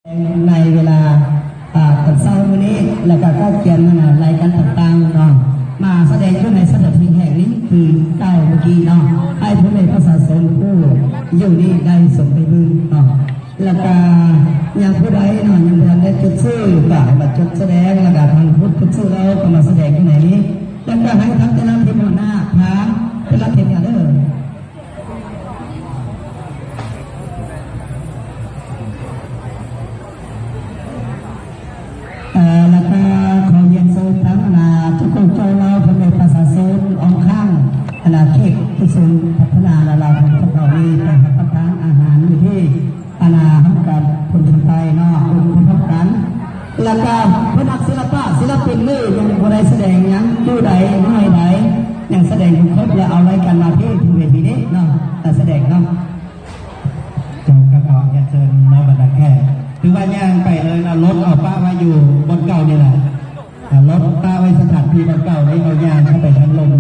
ในเวลาตอนเช้าวันนี้แล้วก็เขียนรายการต่างๆเนาะมาแสดงขึ้นในสถานที่แห่งนี้คือเก้าเมื่อกี้เนาะให้ผู้ในภาษาสนผู้อยู่นี่ได้ส่งไปบึงเนาะแล้วก็ยังผู้ใดเนาะยังผู้ใดได้จดชื่อก็มาจดแสดงแล้วก็ทางพุทธชื่อแล้วก็มาแสดงที่ไหนนี้แล้วก็ให้ทั้งแต่ละทีมหัวหน้าพาแต่ละทีมอย่างเด้อแล้วก็ขอเรียนเชิญทั้งทุกคนใจเราเป็นในภาษาโซนออมข้างขณะเทคที่ศูนย์พัฒนาเราของพวกเรานี่ไปรับประทานอาหารอยู่ที่ห้องการคนไทยเนาะคุณพบกันแล้วก็พนักศิลปินนี่ยังคนใดแสดงยังดูใดน้อยใดยังแสดงครบแล้วเอารายการมาที่ทีเวทีนี้เนาะแต่แสดงเนาะจบกระเพาะเชิญน้องบรรดาแค่ถือว่าย่างไปเลยนะรถเอาป้าไว้อยู่บนเก่านี่แหละรถป้าไว้สถานที่บนเก่าได้เอาย่างเข้าไปทางลม